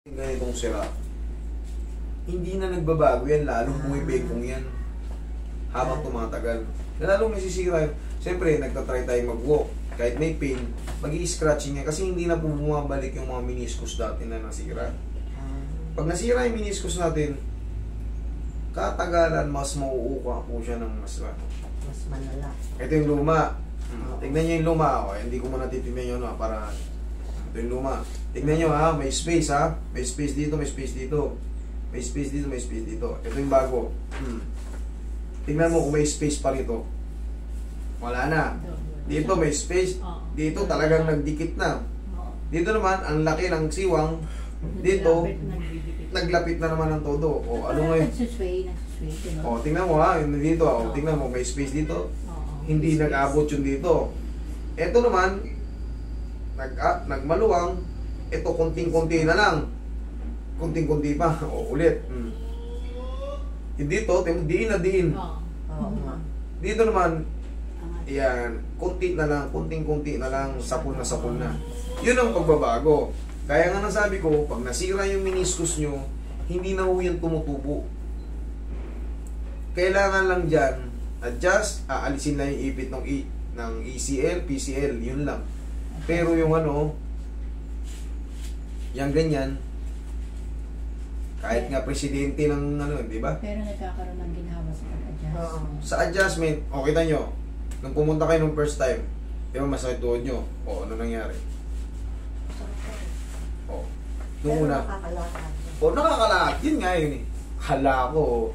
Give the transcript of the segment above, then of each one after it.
Ganitong sira, hindi na nagbabago yan, lalong bumibigong yan habang tumatagal. Lalong nasisira yun. Siyempre, nagtatry tayo mag-walk. Kahit may pain, mag-i-scratching yan kasi hindi na po bumabalik yung mga meniscus dati na nasira. Pag nasira yung meniscus natin, katagalan, mas mauuka po siya ng mas malala. Ito yung luma. Tignan nyo yung luma. Hindi ko muna titignan yun para... Ito yung luma. Tignan nyo ha, may space ha. May space dito, may space dito. May space dito, may space dito. Ito yung bago. Tignan mo kung may space pa rito. Wala na. Dito may space. Dito talagang nagdikit na. Dito naman, ang laki ng siwang. Dito, naglapit na naman ng todo. O ano ngayon? O, tingnan mo ha. Dito o, tingnan mo, may space dito. Hindi nag-abot yung dito. Ito naman, nagmaluwang. Ito, konting-konti na lang. Konting-konti pa. O, ulit. Dito, diin na diin. Dito naman, yan, konti na lang, konting-konti na lang, sapul na. Yun ang pagbabago. Kaya nga nasabi ko, pag nasira yung meniscus nyo, hindi na ho yan tumutubo. Kailangan lang dyan, adjust, aalisin lang yung ipit ng ECL, PCL, yun lang. Pero yung ano, yung ganyan, kahit nga presidente ng ano, di ba? Pero nagkakaroon ng ginhawa sa pag-adjust. Sa adjustment, o kita nyo, nung pumunta kayo nung first time, di ba masakit tuhod nyo? O, ano nangyari? O, nung una. Nakakalakad. O, nakakalakad. Yun nga yun eh. Hala ko.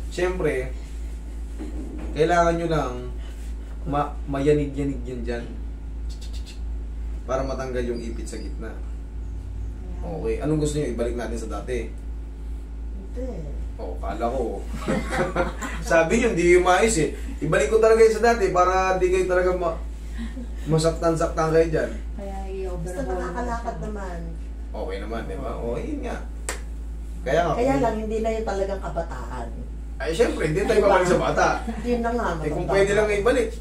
Siyempre, kailangan nyo lang mayanig-yanig yan dyan para matanggal yung ipit sa gitna. Okay. Anong gusto nyo? Ibalik natin sa dati. Hindi. Oh, kala ko. Sabi nyo, hindi yung maayos eh. Ibalik ko talaga yun sa dati para hindi kayo talaga masaktan-saktan kayo dyan. Kaya Basta nakakalakad naman. Okay naman, di ba? O, yun nga. Kaya lang, hindi na yung talagang kabataan. Ay, syempre, hindi tayo babalik sa bata. Hindi na nga. Eh, kung pwede lang ibalik.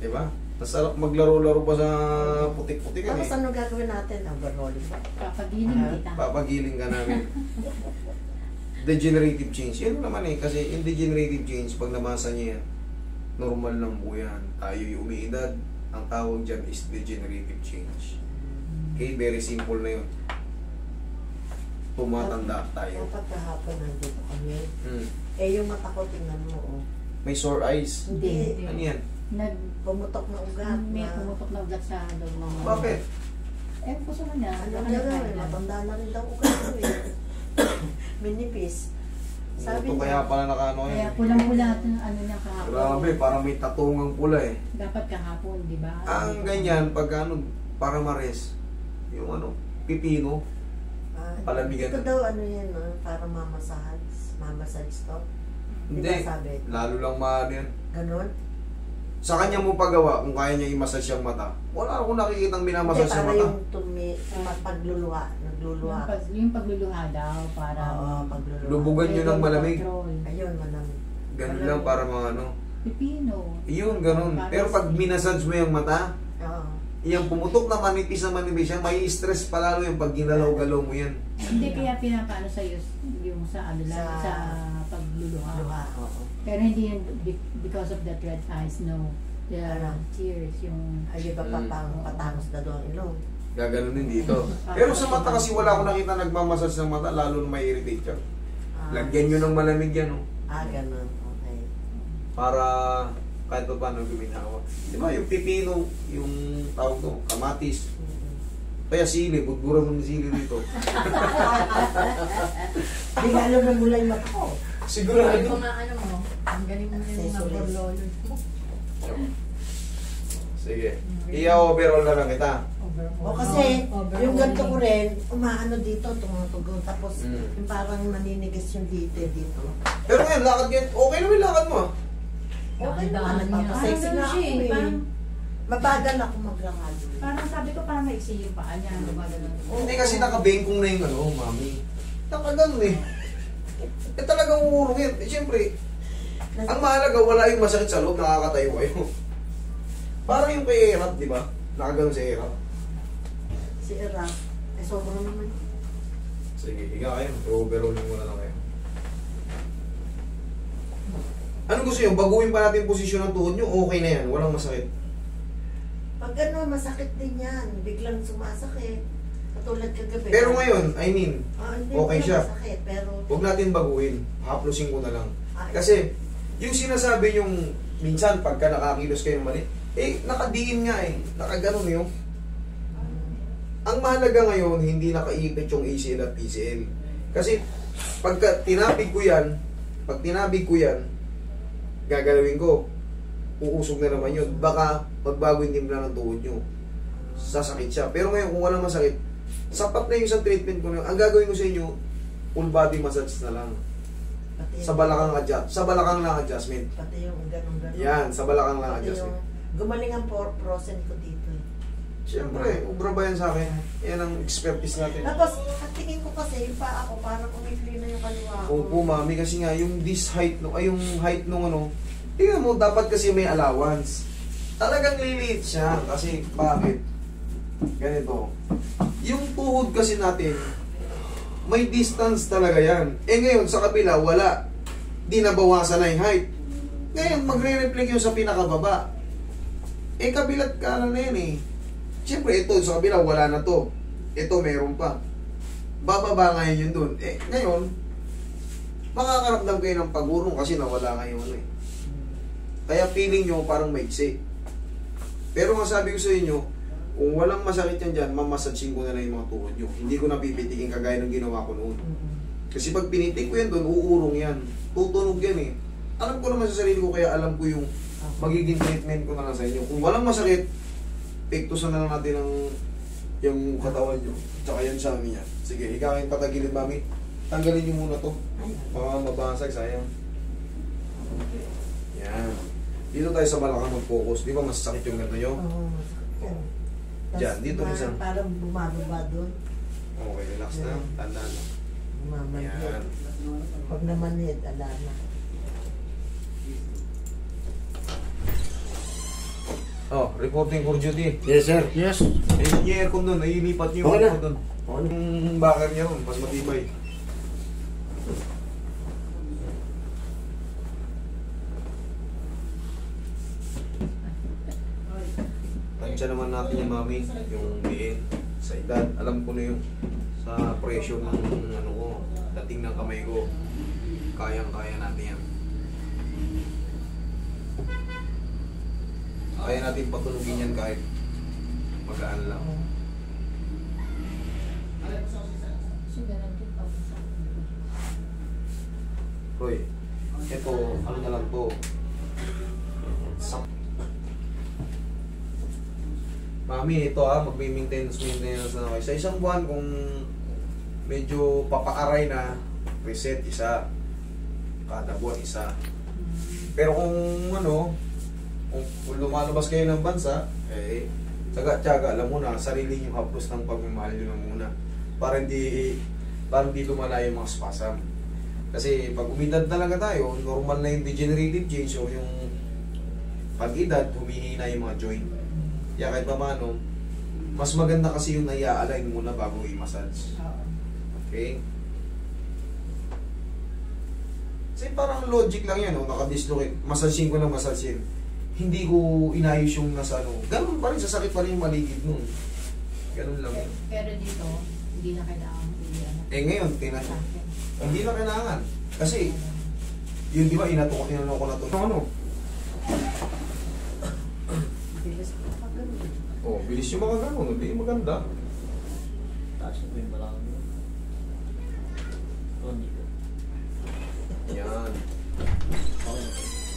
Di ba? Tapos maglaro-laro pa sa putik-putikan eh. Tapos ano gagawin natin? Overhauling ba? papagiling kita. Papagiling ka namin. Degenerative change. Yan naman eh. Kasi yung degenerative change, pag namasa niya yan, normal lang po yan. Tayo yung umiidad. Ang tawag dyan is degenerative change. Okay? Very simple na yun. Tumatanda tayo. Dapat kahapon nandito kami. Eh yung mata ko, tingnan mo. Oh. May sore eyes. Hindi. Ano yan? Pumutok na ugat. May pumutok na ugat sa loob ng... Bakit? Eh, gusto mo na. Ano gagawin? Matanda na rin daw ugat ko eh. Minipis. Sabi Ito kaya pala nakaano Kaya yan. pulang-pula ang ano niya kahapon. Grabe, parang may tatungang pula eh. Dapat kahapon, di ba? Ang ganyan, pag ano, para mares, yung ano, pipino, palamigan. Ito daw ano yan, para mamasage. Mamasage to. Hindi, Diba sabi? lalo lang maano yan. Ganon? Sa kanya mo pagawa, kung kaya niya i-massage yung mata, wala akong nakikitang Hindi, minamassage yung para mata. yung pagluluha. Nagluluha. Yung pagluluha daw, para... Oo, pagluluha. Lubugan nyo ng malamig. Ayun, malamig. Ganun lang para mga ano. Pipino. Iyon, ganun. Pero pag minasage mo yung mata, Oo. yung pumutok na manipis siya, may stress palalo yung pag ginalaw-galaw mo yan. Hindi kaya pinapaano sa yung sa ano lang, sa pagluluha. Luha, oo. Pero hindi yun because of that red eyes, no. The tears, yung... Ay, iba pa pang patangos na doon ilong. Gaganunin dito. Pero sa mata kasi wala akong nakita nagmamassage ng mata, lalo na may irritate ka. Lagyan nyo ng malamig yan, oh. Ganun. Okay. Para kahit pa paano guminawa. Di ba yung pipino, yung tawag to, kamatis. Kaya sili, budburan mo ng sili dito. Hindi nga alam na mula yung mata ko. Sigurado. Kung ano mo, ang galing mo yung mga borlolo mo. Sige. Iya-overall na lang kita. O kasi, yung ganito ko rin, umaano dito, tumutugong. Tapos, yung parang naninigas yung dito. Pero ngayon, lakad yan. Okay naman yung lakad mo. Okay naman, nagpapasexy na ako eh. Mabagal ako maglakad. Parang sabi ko, parang maiksi yung paa niya. Hindi kasi nakabengkong na yung ano, mami. Nakaganon eh. Eh talagang uurungin. Eh syempre, ang mahalaga, wala yung masakit sa loob, nakakatayo kayo. Parang yung kay Erap, di ba? Nakaganon si Erap. Si Erap, eh sobrang naman. Sige, higa kayo. Overall muna lang kayo. Ano gusto nyo? Baguhin pa natin yung posisyon ng tuhod nyo? Okay na yan. Walang masakit. Pag ano, masakit din yan. Biglang sumasakit. Katulad kagabi. Pero ngayon, I mean, hindi okay ko siya. Masakit, pero... huwag natin baguhin. Haplusin ko na lang. Ay. Kasi, yung sinasabi yung minsan, pagka nakakilos kayo ng mali, nakadiin nga nakaganon yun. Ang mahalaga ngayon, hindi nakaipit yung ACL at PCL. Kasi, pag tinabig ko yan, gagalawin ko, uusog na naman yun. Baka magbago yung timbla ng tuhod nyo. Sasakit siya. Pero ngayon, kung walang masakit, sapat na yung isang treatment ko na yun. Ang gagawin ko sa inyo, full body massage na lang. Pati Sa balakang sa balakang lang adjustment. Pati yung ganun-ganun. Yan, sa balakang lang Pati adjustment. yung gumaling ang prosen ko dito. Siyempre, ubra ba yan sa akin? Yan ang expertise natin. Tapos, at tingin ko kasi, yung paa ko, parang umikli na yung kaliwa ko. Opo, mami, kasi nga, yung this height, yung height nung ano, tingnan mo, dapat kasi may allowance. Talagang liliit siya. Kasi, bakit? Ganito. Yung tuhod kasi natin, may distance talaga yan. Ngayon, sa kabila, wala. Di nabawasan na yung height. Ngayon, magre-reflect yung sa pinakababa. Kabilat kanan na yan Siyempre, ito, sa kabila, wala na to. Ito, meron pa. Bababa ngayon yun dun. Ngayon, makakaramdam kayo ng pagurong kasi nawala kayo Kaya feeling nyo parang maiksi. Pero nga sabi ko sa inyo, kung walang masakit yan dyan, mamasadsing ko na lang yung mga tuhod nyo. Hindi ko napipitikin kagaya ng ginawa ko noon. Kasi pag pinitik ko yan doon, uurong yan. Tutunog yan Alam ko naman sa sarili ko, kaya alam ko yung magiging treatment ko na lang sa inyo. Kung walang masakit, piktusan na lang natin yung katawan nyo. Tsaka yan sa amin yan. Sige, ikaw yung patagilid, mami. Tanggalin nyo muna to. Baka mabasag, sayang. Yan. Dito tayo sa balakang mag-focus. Di ba masasakit yung ganda nyo? Oo, masakit yan. Diyan, dito minsan. Parang bumababa doon. Okay, relax na. Tanda na. Bumamanhid. Yan. Pag namanhid, ala na. Reporting for duty. Yes, sir. Yes. Yung aircon doon, nailipat nyo yung Okay na. aircon doon. Yung bakar niya ron, mas matibay. Tansya naman natin yung mami, yung diin sa edad. Alam ko na yung sa pressure ng ko, dating ng kamay ko. Kayang-kaya natin yan. Kaya natin patulugin yan kahit magaan lang. Roy, ito, ano na lang to. Mami, ito magme-maintenance na kayo. Sa isang buwan, kung medyo papaaray na, reset isa. Kada buwan isa. Pero kung kung lumalabas kayo ng bansa, tsaga-tsaga, alam mo na, sarili yung haplos ng pagmamahal nyo na muna. Para hindi lumala yung mga spasm. Kasi pag umidad talaga tayo, normal na yung degenerative change o yung pag-edad, humihina yung mga joint. Kaya kahit pa mano, mas maganda kasi yung nai-align muna bago i-massage. Okay? Kasi parang logic lang yan, naka-dislocate. Massagein ko lang massagein. Hindi ko inayos yung nasa ganun pa rin, sasakit pa rin yung maligid nun. Ganun lang yun. Pero dito, hindi na kailangan Ngayon, hindi na kailangan. Kasi, yun di ba, inanong ko na ito. Bilis ko pa ganun. Bilis yung mga ganun. Hindi maganda. Taas na yung balakang yun. Yan.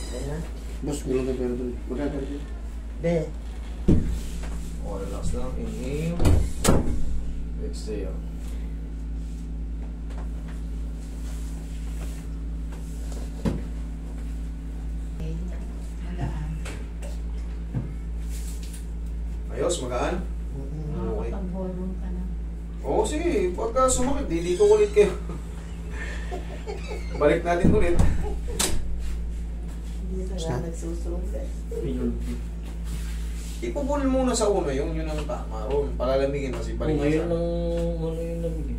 Okay na? Boss, gulo na pero doon. Magkakaroon yun. Be. Relax lang. Inhale. Exhale. magaan. Ayos, magaan? Okay. Makakapag-ballroom ka na. Oo, sige. Pagka sumakit, dito ulit kayo. Balik natin ulit. Hindi na nga nagsusugat. Ipupul muna sa uno, yun ang tama ron. Palalamigin kasi balik Ngayon sa... lang, ano yung lamig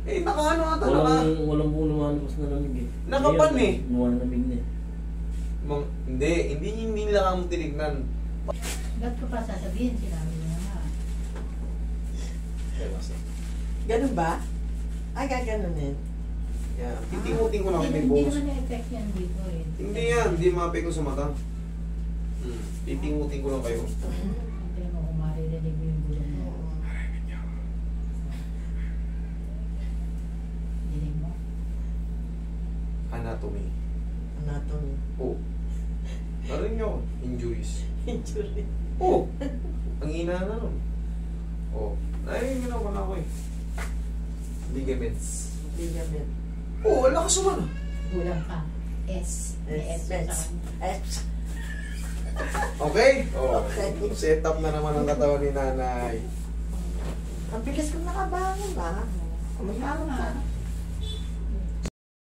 Eh, nakaano ata, naka... Walang po lumalabas na lamig eh. Nakapan eh. Ngayon, lamig na eh. Hindi nila kang tinignan. Ba't ko pa sasabihin? Sinabi niya nga. Ganun ba? Ay, gaganunin. Yan. Titingutin ko lang yung Hindi bones. naman na-effect yan dito eh. Hindi yan, hindi maapekto sa mata. Titingutin ko lang kayo. Hindi mo kung maririnig mo yung bulong mo. Dinig mo. Anatomy. Anatomy. Oh. Narinig nyo, injuries. Injury. Oh. Ang ina na nun. Oh. Narinig nyo naman ako eh. Ligaments. Ligament. Oh, wala ka sumana. Kulang ka. S. May S pa sa kanya. Okay? Oh. Okay. Set up na naman ang katawan ni nanay. Ang bilis kong nakabangon ba? Kumabangon ka.